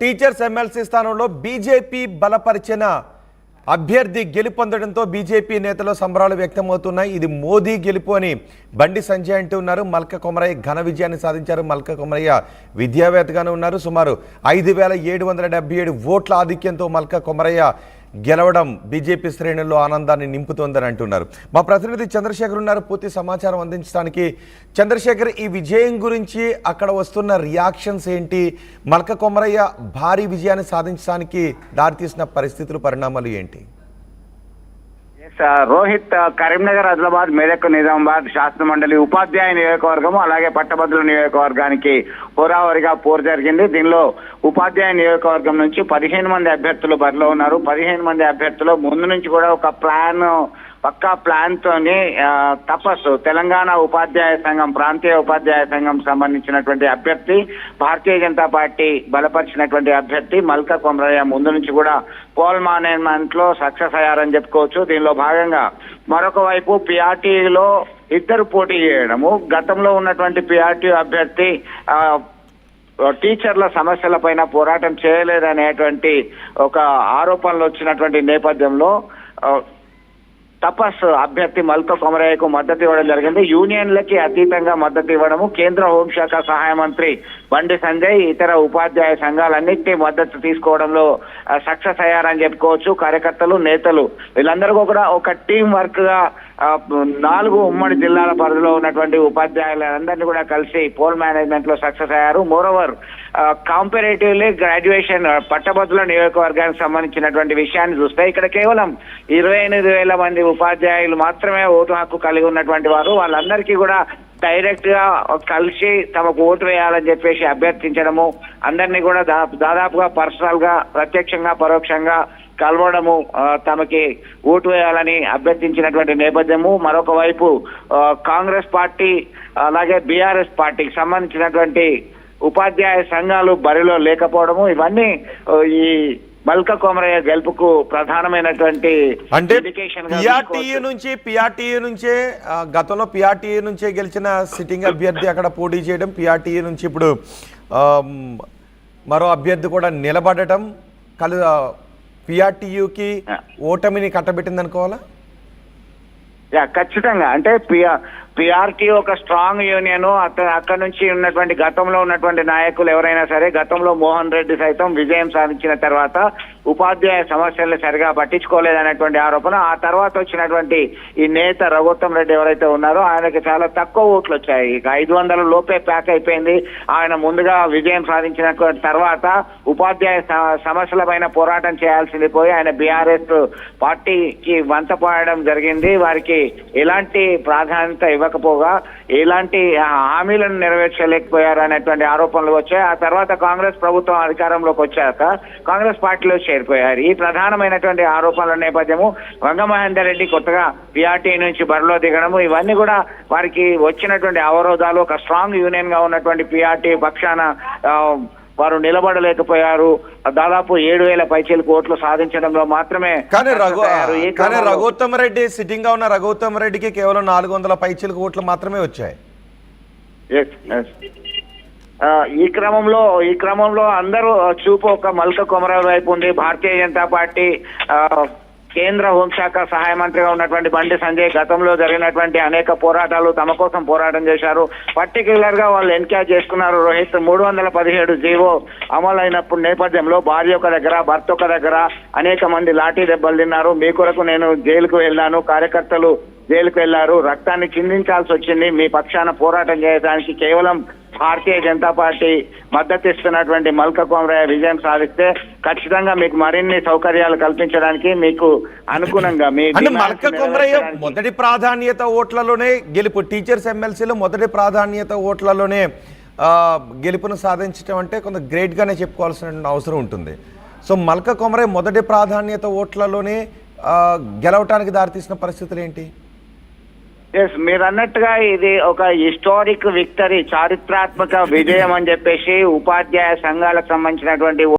Teachers MLC స్థానంలో BJP బలపరిచిన అభ్యర్థి గెలుపొందడంతో బీజేపీ నేతలు సంబరాలు వ్యక్తమవుతున్నాయి. ఇది మోదీ గెలుపు అని బండి సంజయ్ అంటున్నారు. మల్క కొమరయ్య ఘన విజయాన్ని సాధించారు. మల్క కొమరయ్య విద్యావేత్తగానే ఉన్నారు. సుమారు 5777 ఓట్ల ఆధిక్యంతో మల్క కొమరయ్య గెలవడం బీజేపీ శ్రేణుల్లో ఆనందాన్ని నింపుతోందని అంటున్నారు. మా ప్రతినిధి చంద్రశేఖర్ ఉన్నారు పూర్తి సమాచారం అందించడానికి. చంద్రశేఖర్, ఈ విజయం గురించి అక్కడ వస్తున్న రియాక్షన్స్ ఏంటి? మల్క కొమరయ్య భారీ విజయాన్ని సాధించడానికి దారితీసిన పరిస్థితులు, పరిణామాలు ఏంటి? రోహిత్, కరీంనగర్, ఆదిలాబాద్, మెదక్, నిజామాబాద్ శాసన మండలి ఉపాధ్యాయ నియోజకవర్గము అలాగే పట్టభద్రుల నియోజకవర్గానికి హోరాహోరీగా పోరు జరిగింది. దీనిలో ఉపాధ్యాయ నియోజకవర్గం నుంచి 15 మంది అభ్యర్థులు బరిలో ఉన్నారు. 15 మంది అభ్యర్థులు ముందు నుంచి కూడా ఒక పక్కా ప్లాన్ తోని తపస్సు తెలంగాణ ఉపాధ్యాయ సంఘం, ప్రాంతీయ ఉపాధ్యాయ సంఘం సంబంధించినటువంటి అభ్యర్థి, భారతీయ జనతా పార్టీ బలపరిచినటువంటి అభ్యర్థి మల్క కొమరయ్య ముందు నుంచి కూడా పోల్ మేనేజ్మెంట్ లో సక్సెస్ అయ్యారని చెప్పుకోవచ్చు. దీనిలో భాగంగా మరొక వైపు పిఆర్టీలో ఇద్దరు పోటీ చేయడము, గతంలో ఉన్నటువంటి పిఆర్టీ అభ్యర్థి టీచర్ల సమస్యల పైన పోరాటం చేయలేదనేటువంటి ఒక ఆరోపణలు వచ్చినటువంటి నేపథ్యంలో తపస్ అభ్యర్థి మల్క కొమరయ్యకు మద్దతు ఇవ్వడం జరిగింది. యూనియన్లకి అతీతంగా మద్దతు ఇవ్వడము, కేంద్ర హోంశాఖ సహాయ మంత్రి బండి సంజయ్ ఇతర ఉపాధ్యాయ సంఘాలన్నింటినీ మద్దతు తీసుకోవడంలో సక్సెస్ అయ్యారని చెప్పుకోవచ్చు. కార్యకర్తలు, నేతలు వీళ్ళందరూ కూడా ఒక టీం వర్క్ గా 4 ఉమ్మడి జిల్లాల పరిధిలో ఉన్నటువంటి ఉపాధ్యాయులందరినీ కూడా కలిసి పోల్ మేనేజ్మెంట్ లో సక్సెస్ అయ్యారు. మోరోవర్ కాంపారేటివ్లీ గ్రాడ్యుయేషన్ పట్టభద్రుల నియోజకవర్గానికి సంబంధించినటువంటి విషయాన్ని చూస్తే ఇక్కడ కేవలం 28,000 మంది ఉపాధ్యాయులు మాత్రమే ఓటు హక్కు కలిగి ఉన్నటువంటి వారు. వాళ్ళందరికీ కూడా డైరెక్ట్ గా కలిసి తమకు ఓటు వేయాలని చెప్పేసి అభ్యర్థించడము, అందరినీ కూడా దాదాపుగా పర్సనల్ గా ప్రత్యక్షంగా పరోక్షంగా కలవడము, తమకి ఓటు వేయాలని అభ్యర్థించినటువంటి నేపథ్యము. మరొక వైపు కాంగ్రెస్ పార్టీ అలాగే బీఆర్ఎస్ పార్టీకి సంబంధించినటువంటి ఉపాధ్యాయ సంఘాలు బరిలో లేకపోవడము, ఇవన్నీ ఈ మల్క కొమరయ్య గెలుపుకు ప్రధానమైనటువంటి అంటే పిఆర్టీయూ నుంచే గతంలో పిఆర్టీయూ నుంచే గెలిచిన సిట్టింగ్ అభ్యర్థి అక్కడ పోటీ చేయడం, పిఆర్టీయూ నుంచి ఇప్పుడు మరో అభ్యర్థి కూడా నిలబడటం పిఆర్టీయూకి ఓటమిని కట్టబెట్టింది అనుకోవాలా? ఖచ్చితంగా. అంటే పిఆర్టీ ఒక స్ట్రాంగ్ యూనియన్. అక్కడ నుంచి ఉన్నటువంటి గతంలో ఉన్నటువంటి నాయకులు ఎవరైనా సరే, గతంలో మోహన్ రెడ్డి సైతం విజయం సాధించిన తర్వాత ఉపాధ్యాయ సమస్యలను సరిగా పట్టించుకోలేదనేటువంటి ఆరోపణ. ఆ తర్వాత వచ్చినటువంటి ఈ నేత రఘుత్తం రెడ్డి ఎవరైతే ఉన్నారో ఆయనకి చాలా తక్కువ ఓట్లు వచ్చాయి. 500 లోపే ప్యాక్ అయిపోయింది. ఆయన ముందుగా విజయం సాధించిన తర్వాత ఉపాధ్యాయ సమస్యల పైన పోరాటం చేయాల్సింది పోయి ఆయన బీఆర్ఎస్ పార్టీకి వంతపాడడం జరిగింది. వారికి ఎలాంటి ప్రాధాన్యత ఇవ్వకపోగా ఎలాంటి హామీలను నెరవేర్చలేకపోయారు అనేటువంటి ఆరోపణలు వచ్చాయి. ఆ తర్వాత కాంగ్రెస్ ప్రభుత్వం అధికారంలోకి వచ్చాక కాంగ్రెస్ పార్టీలో చేరిపోయారు. ఈ ప్రధానమైనటువంటి ఆరోపణల నేపథ్యము, వంగమహేందర్ రెడ్డి కొత్తగా పిఆర్టీ నుంచి బరిలో దిగడము, ఇవన్నీ కూడా వారికి వచ్చినటువంటి అవరోధాలు. ఒక స్ట్రాంగ్ యూనియన్ గా ఉన్నటువంటి పిఆర్టీ పక్షాన వారు నిలబడలేకపోయారు. దాదాపు 7,000 పైచీలకు ఓట్లు సాధించడంలో మాత్రమే. కానీ రఘుత్తం రెడ్డి సిట్టింగ్ గా ఉన్న రఘుత్తం రెడ్డికి కేవలం 400 పైచీలకు ఓట్లు మాత్రమే వచ్చాయి. ఈ క్రమంలో అందరూ చూపు ఒక మల్క కొమరయ్య వైపు ఉంది. భారతీయ జనతా పార్టీ కేంద్ర హోంశాఖ సహాయ మంత్రిగా ఉన్నటువంటి బండి సంజయ్ గతంలో జరిగినటువంటి అనేక పోరాటాలు తమ కోసం పోరాటం చేశారు. పర్టిక్యులర్ గా వాళ్ళు ఎన్క్యాచ్ చేసుకున్నారు. రోహిత్, 317 జీవో అమలైనప్పుడు నేపథ్యంలో భార్య ఒక దగ్గర, భర్త ఒక దగ్గర అనేక మంది లాఠీ దెబ్బలు తిన్నారు. మీ కొరకు నేను జైలుకు వెళ్ళాను, కార్యకర్తలు జైలుకు వెళ్లారు, రక్తాన్ని చిందించాల్సి వచ్చింది. మీ పక్షాన పోరాటం చేయడానికి కేవలం భారతీయ జనతా పార్టీ మద్దతు ఇస్తున్నటువంటి మల్క కొమరయ్య విజయం సాధిస్తే ఖచ్చితంగా మీకు మరిన్ని సౌకర్యాలు కల్పించడానికి మీకు అనుగుణంగా మల్క కొమరయ్య మొదటి ప్రాధాన్యత ఓట్లలోనే గెలుపు, టీచర్స్ ఎమ్మెల్సీలో మొదటి ప్రాధాన్యత ఓట్లలోనే గెలుపును సాధించడం అంటే కొంత గ్రేట్ గానే చెప్పుకోవాల్సిన అవసరం ఉంటుంది. సో మల్క కొమరయ్య మొదటి ప్రాధాన్యత ఓట్లలోనే గెలవటానికి దారితీసిన పరిస్థితులు ఏంటి? మీరు అన్నట్టుగా ఇది ఒక హిస్టారిక్ విక్టరీ, చారిత్రాత్మక విజయం అని చెప్పేసి ఉపాధ్యాయ సంఘాలకు సంబంధించినటువంటి